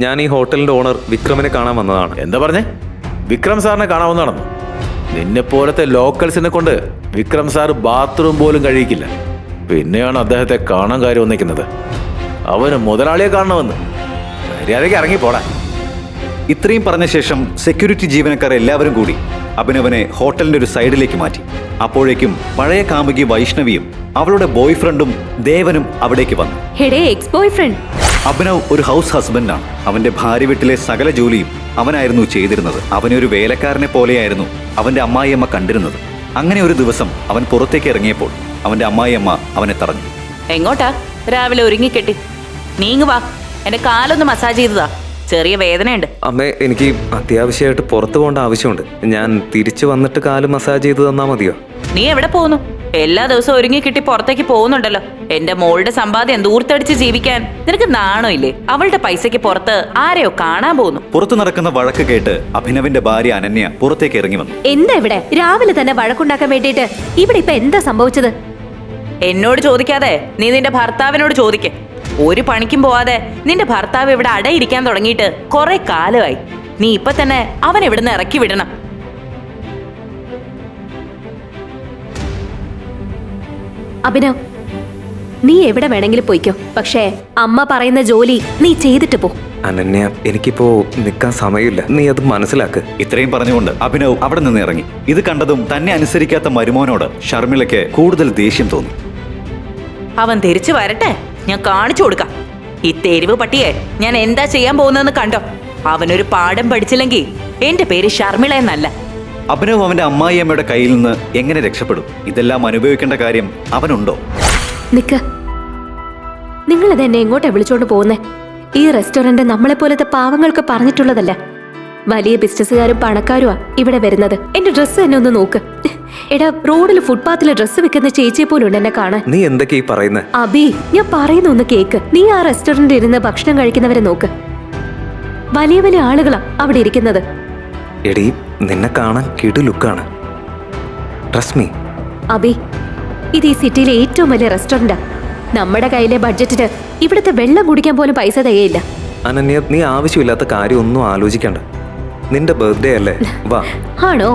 ഞാൻ ഈ ഹോട്ടലിന്റെ ഓണർ വിക്രമിനെ കാണാൻ വന്നതാണ്. എന്താ പറഞ്ഞേ? വിക്രം സാറിനെ കാണാവുന്നതാണെന്നോ? നിന്നെ പോലത്തെ ലോക്കൽസിനെ കൊണ്ട് വിക്രം സാർ ബാത്റൂം പോലും കഴിയിക്കില്ല. പിന്നെയാണ് അദ്ദേഹത്തെ കാണാൻ കാര്യം വന്നിരിക്കുന്നത്. അവന് മുതലാളിയെ കാണണമെന്ന്. മര്യാദയ്ക്ക് ഇറങ്ങിപ്പോടാ. ഇത്രയും പറഞ്ഞ ശേഷം സെക്യൂരിറ്റി ജീവനക്കാർ എല്ലാവരും കൂടി അഭിനവനെ ഹോട്ടലിന്റെ ഒരു സൈഡിലേക്ക് മാറ്റി. അപ്പോഴേക്കും പഴയ കാമുകി വൈഷ്ണവിയും അവളുടെ ബോയ് ഫ്രണ്ടും ദേവനും അവിടേക്ക് വന്നു. അഭിനവ് ഒരു ഹൗസ് ഹസ്ബൻഡാണ്. അവന്റെ ഭാര്യ വീട്ടിലെ സകല ജോലിയും അവനായിരുന്നു ചെയ്തിരുന്നത്. അവനെ ഒരു വേലക്കാരനെ പോലെയായിരുന്നു അവന്റെ അമ്മായിയമ്മ കണ്ടിരുന്നത്. അങ്ങനെ ഒരു ദിവസം അവൻ പുറത്തേക്ക് ഇറങ്ങിയപ്പോൾ അവന്റെ അമ്മായിയമ്മ അവനെ തടഞ്ഞു. എങ്ങോട്ടാ? രാവിലെ ഒരുങ്ങിക്കെട്ടി നീങ്ങു വാ, എന്റെ കാലൊന്ന് മസാജ് ചെയ്തതാ, ചെറിയ വേദനയുണ്ട്. അമ്മേ, എനിക്ക് അത്യാവശ്യമായിട്ട് പുറത്തു പോകേണ്ട ആവശ്യമുണ്ട്. ഞാൻ തിരിച്ചു വന്നിട്ട് കാല് മസാജ് ചെയ്ത് തന്നാ മതിയോ? നീ എവിടെ പോകുന്നു? എല്ലാ ദിവസവും ഒരുങ്ങിക്കിട്ടി പുറത്തേക്ക് പോകുന്നുണ്ടല്ലോ. എന്റെ മോളുടെ സമ്പാദ്യം ദൂർത്തടിച്ച് ജീവിക്കാൻ നിനക്ക് നാണോ ഇല്ലേ? അവളുടെ പൈസക്ക് പുറത്ത് ആരെയോ കാണാൻ പോകുന്നു. പുറത്തു നടക്കുന്ന വഴക്ക് കേട്ട് അഭിനവിന്റെ ഭാര്യ അനന്യ പുറത്തേക്ക് ഇറങ്ങി വന്നു. എന്താ ഇവിടെ രാവിലെ തന്നെ വഴക്കുണ്ടാക്കാൻ വേണ്ടിയിട്ട് ഇവിടെ ഇപ്പൊ എന്താ സംഭവിച്ചത്? എന്നോട് ചോദിക്കാതെ നീ നിന്റെ ഭർത്താവിനോട് ചോദിക്ക. ഒരു പണിക്കും പോവാതെ നിന്റെ ഭർത്താവ് ഇവിടെ അടയിരിക്കാൻ തുടങ്ങിയിട്ട് കുറെ കാലമായി. നീ ഇപ്പൊ തന്നെ അവൻ ഇവിടുന്ന് ഇറക്കി വിടണം. അഭിനവ്, നീ എവിടെ വേണമെങ്കിലും പോയിക്കോ, പക്ഷേ അമ്മ പറയുന്ന ജോലി നീ ചെയ്തിട്ട് പോ. അനന്യ, എനിക്കിപ്പോ നിൽക്കാൻ സമയമില്ല, നീ അത് മനസ്സിലാക്ക്. ഇത്രയും പറഞ്ഞുകൊണ്ട് അഭിനവ് അവിടെ നിന്ന് ഇറങ്ങി. ഇത് കണ്ടതും തന്നെ അനുസരിക്കാത്ത മരുമോനോട് ഷർമിളയ്ക്ക് കൂടുതൽ ദേഷ്യം തോന്നി. അവൻ തിരിച്ചു വരട്ടെ, ഞാൻ കാണിച്ചു കൊടുക്കാം. ഈ തെരുവ് പട്ടിയെ ഞാൻ എന്താ ചെയ്യാൻ പോകുന്നതെന്ന് കണ്ടോ? അവനൊരു പാഠം പഠിച്ചില്ലെങ്കിൽ എന്റെ പേര് ഷർമിള എന്നല്ല. അഭിനവ് അവന്റെ അമ്മായിയമ്മയുടെ കയ്യിൽ നിന്ന് എങ്ങനെ രക്ഷപ്പെടും? ഇതെല്ലാം അനുഭവിക്കേണ്ട കാര്യം അവനുണ്ടോ? നിക്ക്, നിങ്ങളിത് എന്നെ എങ്ങോട്ടാ വിളിച്ചോണ്ട് പോകുന്നേ? ഈ റെസ്റ്റോറന്റ് നമ്മളെ പോലത്തെ പാവങ്ങൾക്ക് പറഞ്ഞിട്ടുള്ളതല്ല. വലിയ ബിസിനസ്സുകാരും പണക്കാരുമാ ഇവിടെ വരുന്നത്. എന്റെ ഡ്രസ്സ് എന്നെ ഒന്ന് നോക്ക്. എടാ, റോഡിൽ ഫുട്പാത്തിൽ ഡ്രസ്സ് വെക്കുന്ന ചേച്ചിയെ പോലും ഉണ്ട് എന്നെ കാണാൻ. നീ എന്തൊക്കെ ഈ പറയുന്നത്? അബി, ഞാൻ പറയുന്ന ഒന്ന് കേക്ക്. നീ ആ റെസ്റ്റോറന്റിൽ ഇരുന്ന് ഭക്ഷണം കഴിക്കുന്നവരെ നോക്ക്. വലിയ വലിയ ആളുകളാ അവിടെ ഇരിക്കുന്നത്. എടീ, നിന്നെ കാണാൻ കിടു ലുക്കാണ്. Trust me. അബി, ഇത് ഈ സിറ്റിയിലെ ഏറ്റവും വലിയ റെസ്റ്റോറന്റാ. നമ്മുടെ കയ്യിലെ ബഡ്ജറ്റിന് ഇവിടുത്തെ വെള്ളം കുടിക്കാൻ പോലും പൈസ തികയില്ല. അനന്യ, നീ ആവശ്യമില്ലാത്ത കാര്യം ഒന്നും ആലോചിക്കണ്ട. നിന്റെ ബർത്ത്ഡേ അല്ലേ, വാ. ആണോ?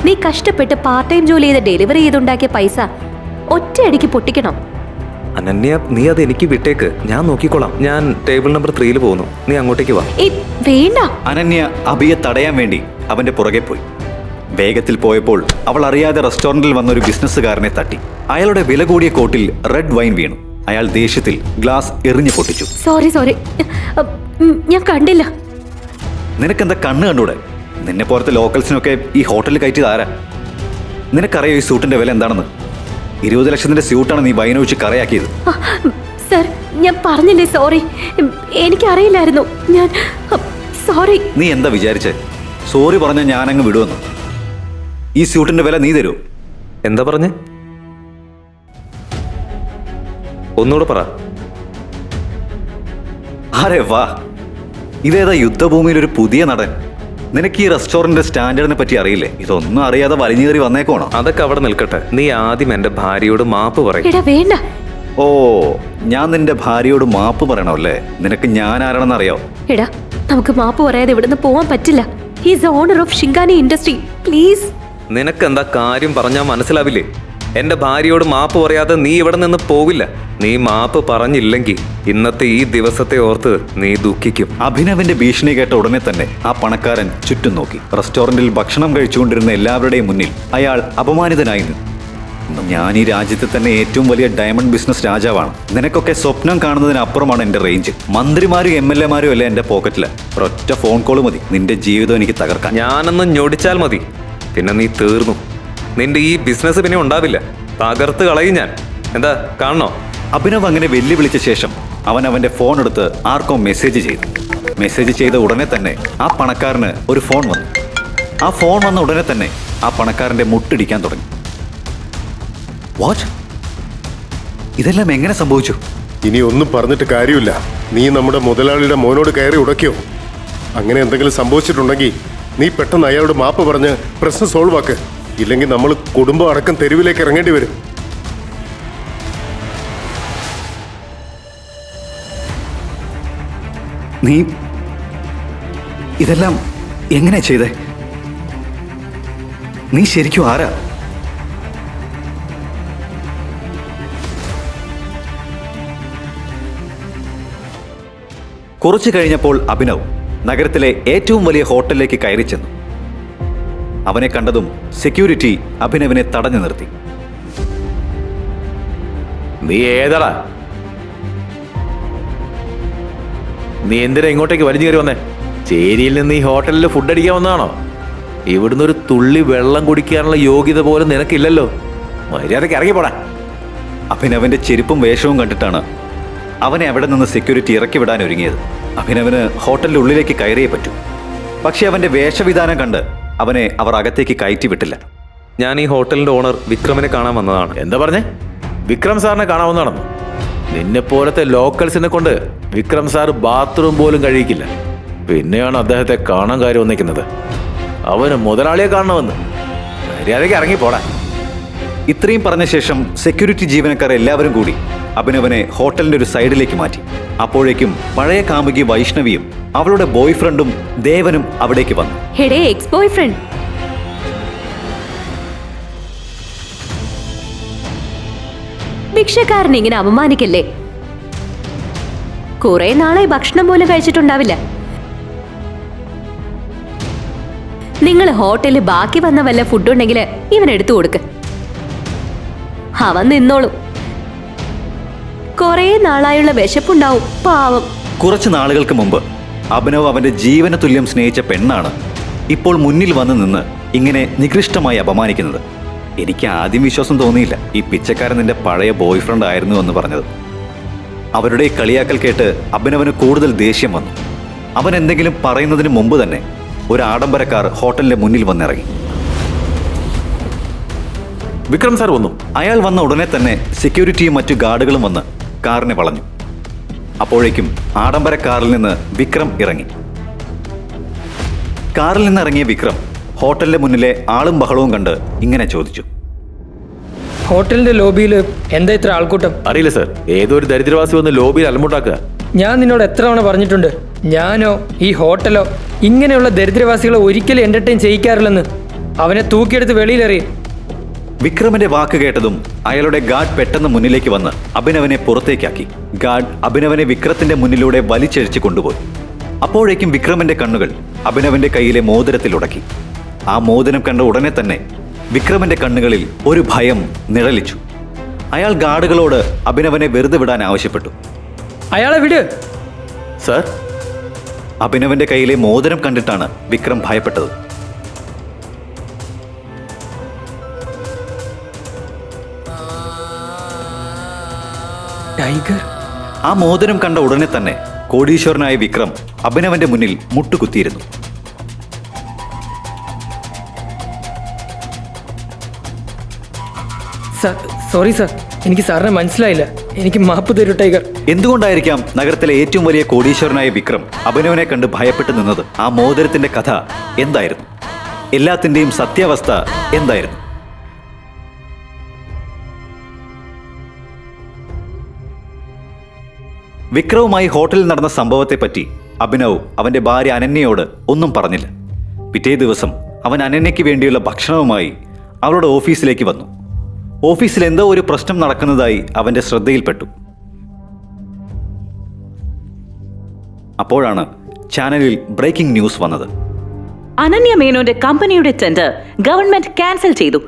നീ കഷ്ടപ്പെട്ട് പാർട്ട് ടൈം ജോലി ചെയ്ത് ഡെലിവറി ചെയ്തുണ്ടാക്കിയ പൈസ ഒറ്റയടിക്ക് പൊട്ടിക്കണം. അനന്യ, നീ അത് എനിക്ക് വിട്ടേക്ക്, ഞാൻ നോക്കിക്കോളാം. ഞാൻ ടേബിൾ നമ്പർ 3 പോകുന്നു, നീ അങ്ങോട്ടേക്ക് വാ. വേണ്ട. അനന്യ അഭിയെ തടയാൻ വേണ്ടി അവന്റെ പുറകെ പോയി. വേഗത്തിൽ പോയപ്പോൾ അവൾ അറിയാതെ റെസ്റ്റോറന്റിൽ വന്ന ഒരു ബിസിനസ്സുകാരനെ തട്ടി. അയാളുടെ വില കൂടിയ കോട്ടിൽ റെഡ് വൈൻ വീണു. അയാൾ ദേഷ്യത്തിൽ ഗ്ലാസ് എറിഞ്ഞു പൊട്ടിച്ചു. സോറി, ഞാൻ കണ്ടില്ല. നിനക്കെന്താ കണ്ണ് കണ്ടൂടെ? നിന്നെ പോലത്തെ ലോക്കൽസിനൊക്കെ ഈ ഹോട്ടലിൽ കയറ്റിയത് ആരാ? നിനക്കറിയോ ഈ സൂട്ടിന്റെ വില എന്താണെന്ന്? 20 ലക്ഷത്തിന്റെ സ്യൂട്ടാണ് നീ വൈനൊഴിച്ച് കറയാക്കിയത്. സർ, ഞാൻ പറഞ്ഞില്ലേ സോറി, എനിക്കറിയില്ലായിരുന്നു. ഞാൻ സോറി. നീ എന്താ വിചാരിച്ചേ? സോറി പറഞ്ഞാൽ ഞാനങ്ങ് വിടുവെന്ന്? ഈ സ്യൂട്ടിന്റെ വില നീ തരൂ. എന്താ പറഞ്ഞേ? ഒന്നുകൂടെ പറ. അരെ വാ, ഇതേതാ യുദ്ധഭൂമിയിൽ ഒരു പുതിയ നടൻ. നിനക്ക് ഈ റെസ്റ്റോറന്റ് സ്റ്റാൻഡേർഡിനെ പറ്റി അറിയില്ലേ? ഇതൊന്നും അറിയാതെ വലിഞ്ഞു കയറി വന്നേക്കോണോ? അതൊക്കെ അവിടെ നിൽക്കട്ടെ. നീ ആദ്യം എന്റെ ഭാര്യയോട് മാപ്പ് പറയും. വേണ്ട. ഓ, ഞാൻ നിന്റെ ഭാര്യയോട് മാപ്പ് പറയണമല്ലേ? നിനക്ക് ഞാൻ ആരാണെന്ന് അറിയോ? എടാ, നമുക്ക് മാപ്പ് പറയാതെ ഇവിടുന്ന് പോവാൻ പറ്റില്ല. He's owner of Shinkani industry. Please. നിനക്കെന്താ കാര്യം പറഞ്ഞാൽ മനസ്സിലാവില്ലേ? എന്റെ ഭാര്യയോട് മാപ്പ് പറയാതെ നീ ഇവിടെ നിന്ന് പോവില്ല. നീ മാപ്പ് പറഞ്ഞില്ലെങ്കിൽ ഇന്നത്തെ ഈ ദിവസത്തെ ഓർത്ത് നീ ദുഃഖിക്കും. അഭിനവിന്റെ ഭീഷണി കേട്ട ഉടനെ തന്നെ ആ പണക്കാരൻ ചുറ്റും നോക്കി. റെസ്റ്റോറന്റിൽ ഭക്ഷണം കഴിച്ചുകൊണ്ടിരുന്ന എല്ലാവരുടെയും മുന്നിൽ അയാൾ അപമാനിതനായി നിന്നു. ഞാൻ ഈ രാജ്യത്തെ തന്നെ ഏറ്റവും വലിയ ഡയമണ്ട് ബിസിനസ് രാജാവാണ്. നിനക്കൊക്കെ സ്വപ്നം കാണുന്നതിനപ്പുറമാണ് എന്റെ റേഞ്ച്. മന്ത്രിമാരും MLA മാരും അല്ലേ എന്റെ പോക്കറ്റില്. ഒരൊറ്റ ഫോൺ കോൾ മതി നിന്റെ ജീവിതം എനിക്ക് തകർക്കാൻ. ഞാനൊന്ന് ഞൊടിച്ചാൽ മതി, പിന്നെ നീ തീർന്നു. നിന്റെ ഈ ബിസിനസ് പിന്നെ ഉണ്ടാവില്ല. തകർത്ത് കളയും ഞാൻ. എന്താ കാണണോ? അഭിനവ് അങ്ങനെ വെല്ലുവിളിച്ച ശേഷം അവൻ അവന്റെ ഫോൺ എടുത്ത് ആർക്കോ മെസ്സേജ് ചെയ്തു. മെസ്സേജ് ചെയ്ത ഉടനെ തന്നെ ആ പണക്കാരന് ഒരു ഫോൺ വന്നു. ആ ഫോൺ വന്ന ഉടനെ തന്നെ ആ പണക്കാരന്റെ മുട്ടിടിക്കാൻ തുടങ്ങി. വാട്ട്? ഇതെല്ലാം എങ്ങനെ സംഭവിച്ചു? ഇനി ഒന്നും പറഞ്ഞിട്ട് കാര്യമില്ല. നീ നമ്മുടെ മുതലാളിയുടെ മോനോട് കയറി ഉടക്കിയോ? അങ്ങനെ എന്തെങ്കിലും സംഭവിച്ചിട്ടുണ്ടെങ്കിൽ നീ പെട്ടെന്ന് അയാളോട് മാപ്പ് പറഞ്ഞ് പ്രശ്നം സോൾവ് ആക്ക്. ഇല്ലെങ്കിൽ നമ്മൾ കുടുംബം അടക്കം തെരുവിലേക്ക് ഇറങ്ങേണ്ടി വരും. നീ ഇതെല്ലാം എങ്ങനെ ചെയ്തേ? നീ ശരിക്കും ആരാ? കുറച്ചു കഴിഞ്ഞപ്പോൾ അഭിനവ് നഗരത്തിലെ ഏറ്റവും വലിയ ഹോട്ടലിലേക്ക് കയറി ചെന്നു. അവനെ കണ്ടതും സെക്യൂരിറ്റി അഭിനവിനെ തടഞ്ഞു നിർത്തി. നീ ഏതാടാ? നീ എന്തിനാ ഇങ്ങോട്ടേക്ക് വലിഞ്ഞു കയറി വന്നേ? ചേരിയിൽ നിന്ന് ഈ ഹോട്ടലിൽ ഫുഡ് അടിക്കാൻ വന്നതാണോ? ഇവിടുന്ന് ഒരു തുള്ളി വെള്ളം കുടിക്കാനുള്ള യോഗ്യത പോലും നിനക്കില്ലല്ലോ. മര്യാദയ്ക്ക് ഇറങ്ങിപ്പോടാ. അഭിനവന്റെ ചെരുപ്പും വേഷവും കണ്ടിട്ടാണ് അവനെ അവിടെ നിന്ന് സെക്യൂരിറ്റി ഇറക്കി വിടാൻ ഒരുങ്ങിയത്. അഭിനവന് ഹോട്ടലിന്റെ ഉള്ളിലേക്ക് കയറിയേ പറ്റൂ. പക്ഷെ അവന്റെ വേഷവിധാനം കണ്ട് അവനെ അവർ അകത്തേക്ക് കയറ്റി വിട്ടില്ല. ഞാൻ ഈ ഹോട്ടലിന്റെ ഓണർ വിക്രമിനെ കാണാൻ വന്നതാണ്. എന്താ പറഞ്ഞേ? വിക്രം സാറിനെ കാണാവുന്നതാണെന്ന്? നിന്നെ പോലത്തെ ലോക്കൽസിനെ കൊണ്ട് വിക്രം സാർ ബാത്റൂം പോലും കഴിയിക്കില്ല. പിന്നെയാണ് അദ്ദേഹത്തെ കാണാൻ കാര്യം വന്നിരിക്കുന്നത്. അവന് മുതലാളിയെ കാണണമെന്ന്. മര്യാദയ്ക്ക് ഇറങ്ങിപ്പോടാ. ഇത്രയും പറഞ്ഞ ശേഷം സെക്യൂരിറ്റി ജീവനക്കാർ എല്ലാവരും കൂടി അഭിനവനെ ഹോട്ടലിന്റെ ഒരു സൈഡിലേക്ക് മാറ്റി. അപ്പോഴേക്കും പഴയ കാമുകി വൈഷ്ണവിയും അവളുടെ ബോയ് ഫ്രണ്ടും ദേവനും അവിടേക്ക് വന്നു. ഹെഡേ എക്സ് ബോയ് ഫ്രണ്ട്, ഭിക്ഷക്കാരനെ ഇങ്ങനെ അപമാനിക്കല്ലേ? കുറെ നാളായി ഭക്ഷണം പോലും കഴിച്ചിട്ടുണ്ടാവില്ല. നിങ്ങൾ ഹോട്ടലിൽ ബാക്കി വന്ന വല്ല ഫുഡ് ഉണ്ടെങ്കിൽ ഇവൻ എടുത്തു കൊടുക്ക്. അവൻ നിന്നോളും. കുറെ നാളായുള്ള വിശപ്പുണ്ടാവും പാവം. കുറച്ച് നാളുകൾക്ക് മുമ്പ് അഭിനവ് അവന്റെ ജീവന തുല്യം സ്നേഹിച്ച പെണ്ണാണ് ഇപ്പോൾ മുന്നിൽ വന്ന് നിന്ന് ഇങ്ങനെ നികൃഷ്ടമായി അപമാനിക്കുന്നത്. എനിക്ക് ആദ്യം വിശ്വാസം തോന്നിയില്ല ഈ പിച്ചക്കാരൻ നിന്റെ പഴയ ബോയ് ഫ്രണ്ട് ആയിരുന്നു എന്ന് പറഞ്ഞത്. അവരുടെ ഈ കളിയാക്കൽ കേട്ട് അഭിനവന് കൂടുതൽ ദേഷ്യം വന്നു. അവൻ എന്തെങ്കിലും പറയുന്നതിന് മുമ്പ് തന്നെ ഒരു ആഡംബരക്കാർ ഹോട്ടലിന്റെ മുന്നിൽ വന്നിറങ്ങി. വിക്രം സാർ വന്നു. അയാൾ വന്ന ഉടനെ തന്നെ സെക്യൂരിറ്റിയും മറ്റു ഗാർഡുകളും വന്ന് കാറിനെ വളഞ്ഞു. അപ്പോഴേക്കും ആഡംബര കാറിൽ നിന്ന് വിക്രം ഇറങ്ങി. കാറിൽ നിന്ന് ഇറങ്ങിയ വിക്രം ഹോട്ടലിന്റെ മുന്നിലെ ആളും ബഹളവും കണ്ട് ഇങ്ങനെ ചോദിച്ചു: ഹോട്ടലിന്റെ ലോബിയിൽ എന്താ ഇത്ര ആൾക്കൂട്ടം? അറിയില്ല സാർ. ഏതോ ഒരു ദരിദ്രവാസി വന്ന് ലോബിയിൽ അലമുണ്ടാക്കുക. ഞാൻ നിന്നോട് എത്ര തവണ പറഞ്ഞിട്ടുണ്ട്, ഞാനോ ഈ ഹോട്ടലോ ഇങ്ങനെയുള്ള ദരിദ്രവാസികളെ ഒരിക്കലും എന്റർടൈൻ ചെയ്യിക്കാറില്ലെന്ന്. അവനെ തൂക്കിയെടുത്ത് വെളിയിലെറിയും. വിക്രമിന്റെ വാക്ക് കേട്ടതും അയാളുടെ ഗാർഡ് പെട്ടെന്ന് മുന്നിലേക്ക് വന്ന് അഭിനവനെ പുറത്തേക്കാക്കി. ഗാർഡ് അഭിനവനെ വിക്രത്തിന്റെ മുന്നിലൂടെ വലിച്ചഴിച്ചു കൊണ്ടുപോയി. അപ്പോഴേക്കും വിക്രമിന്റെ കണ്ണുകൾ അഭിനവന്റെ കയ്യിലെ മോതിരത്തിൽ ഉടക്കി. ആ മോതിരം കണ്ട ഉടനെ തന്നെ വിക്രമിന്റെ കണ്ണുകളിൽ ഒരു ഭയം നിഴലിച്ചു. അയാൾ ഗാർഡുകളോട് അഭിനവനെ വെറുതെ വിടാൻ ആവശ്യപ്പെട്ടു. അയാളെ വിട് സാർ. അഭിനവന്റെ കയ്യിലെ മോതിരം കണ്ടിട്ടാണ് വിക്രം ഭയപ്പെട്ടത്. ടൈഗർ. ആ മോതിരം കണ്ട ഉടനെ തന്നെ കോടീശ്വരനായ വിക്രം അഭിനവന്റെ മുന്നിൽ മുട്ടുകുത്തിയിരുന്നു. സോറി സാർ, എനിക്ക് സാറിനെ മനസ്സിലായില്ല. എനിക്ക് മാപ്പ് തരൂ ടൈഗർ. എന്തുകൊണ്ടായിരിക്കാം നഗരത്തിലെ ഏറ്റവും വലിയ കോടീശ്വരനായ വിക്രം അഭിനവനെ കണ്ട് ഭയപ്പെട്ടു നിന്നത്? ആ മോതിരത്തിന്റെ കഥ എന്തായിരുന്നു? എല്ലാത്തിന്റെയും സത്യാവസ്ഥ എന്തായിരുന്നു? വിക്രവുമായി ഹോട്ടലിൽ നടന്ന സംഭവത്തെപ്പറ്റി അഭിനവ് അവന്റെ ഭാര്യ അനന്യയോട് ഒന്നും പറഞ്ഞില്ല. പിറ്റേ ദിവസം അവൻ അനന്യയ്ക്ക് വേണ്ടിയുള്ള ഭക്ഷണവുമായി അവളുടെ ഓഫീസിലേക്ക് വന്നു. ഓഫീസിൽ എന്തോ ഒരു പ്രശ്നം നടക്കുന്നതായി അവന്റെ ശ്രദ്ധയിൽപ്പെട്ടു. അപ്പോഴാണ് ചാനലിൽ ബ്രേക്കിംഗ് ന്യൂസ് വന്നത്. അനന്യ മേനോന്റെ കമ്പനിയുടെ ടെൻഡർ ഗവൺമെന്റ് ക്യാൻസൽ ചെയ്തു.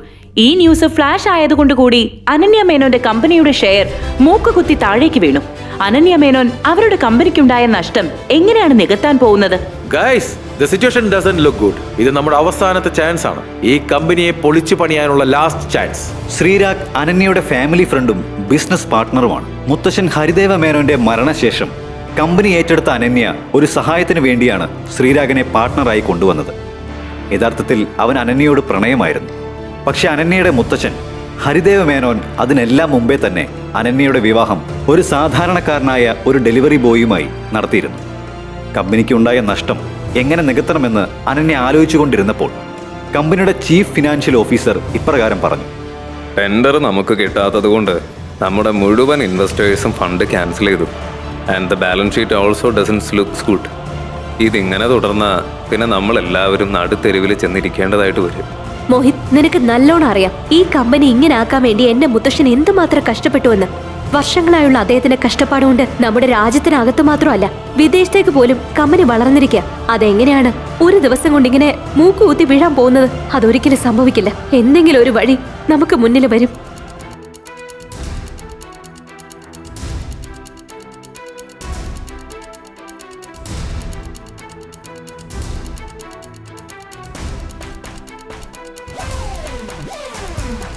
ഈ ന്യൂസ് ഫ്ലാഷ് ആയതുകൊണ്ട് കൂടി അനന്യ മേനോന്റെ കമ്പനിയുടെ ഷെയർ മൂക്കുകുത്തി താഴേക്ക് വീണു. അനന്യ മേനോൻ അവരുടെ കമ്പനിക്കുണ്ടായ നഷ്ടം എങ്ങനെയാണ് നികത്താൻ പോകുന്നത്? Guys, the situation doesn't look good. ഇത് നമ്മുടെ അവസാനത്തെ ചാൻസ് ആണ്. ഈ കമ്പനിയെ പൊളിച്ചു പണിയാനുള്ള ലാസ്റ്റ് ചാൻസ്. ശ്രീരാഗ് അനന്യയുടെ ഫാമിലി ഫ്രണ്ടും ബിസിനസ് പാർട്ട്ണറുമാണ്. മുത്തശ്ശൻ ഹരിദേവ മേനോന്റെ മരണശേഷം കമ്പനി ഏറ്റെടുത്ത അനന്യ ഒരു സഹായത്തിന് വേണ്ടിയാണ് ശ്രീരാഗിനെ പാർട്ട്ണറായി കൊണ്ടുവന്നത്. യഥാർത്ഥത്തിൽ അവൻ അനന്യയോട് പ്രണയമായിരുന്നു. പക്ഷെ അനന്യയുടെ മുത്തച്ഛൻ ഹരിദേവ മേനോൻ അതിനെല്ലാം മുമ്പേ തന്നെ അനന്യയുടെ വിവാഹം ഒരു സാധാരണക്കാരനായ ഒരു ഡെലിവറി ബോയുമായി നടത്തിയിരുന്നു. കമ്പനിക്ക് ഉണ്ടായ നഷ്ടം എങ്ങനെ നികത്തണമെന്ന് അനന്യ ആലോചിച്ചുകൊണ്ടിരുന്നപ്പോൾ കമ്പനിയുടെ ചീഫ് ഫിനാൻഷ്യൽ ഓഫീസർ ഇപ്രകാരം പറഞ്ഞു: ടെൻഡർ നമുക്ക് കിട്ടാത്തത് കൊണ്ട് നമ്മുടെ മുഴുവൻ ഇൻവെസ്റ്റേഴ്സും ഫണ്ട് ക്യാൻസൽ ചെയ്തു. And the balance sheet also dozens looks good. ഇതിങ്ങനെ തുടർന്ന പിന്നെ നമ്മളെല്ലാവരും നടുത്തെരുവിൽ ചെന്നിരിക്കേണ്ടതായിട്ട് വരും. മോഹിത്, നിനക്ക് നല്ലോണം അറിയാം ഈ കമ്പനി ഇങ്ങനെ ആക്കാൻ വേണ്ടി എന്റെ മുത്തശ്ശൻ എന്തുമാത്രം കഷ്ടപ്പെട്ടുവെന്ന്. വർഷങ്ങളായുള്ള അദ്ദേഹത്തിന്റെ കഷ്ടപ്പാടുകൊണ്ട് നമ്മുടെ രാജ്യത്തിനകത്ത് മാത്രമല്ല വിദേശത്തേക്ക് പോലും കമ്പനി വളർന്നിരിക്കുക. അതെങ്ങനെയാണ് ഒരു ദിവസം കൊണ്ട് ഇങ്ങനെ മൂക്കുകുത്തി വീഴാൻ പോകുന്നത്? അതൊരിക്കലും സംഭവിക്കില്ല. എന്തെങ്കിലും ഒരു വഴി നമുക്ക് മുന്നിൽ വരും.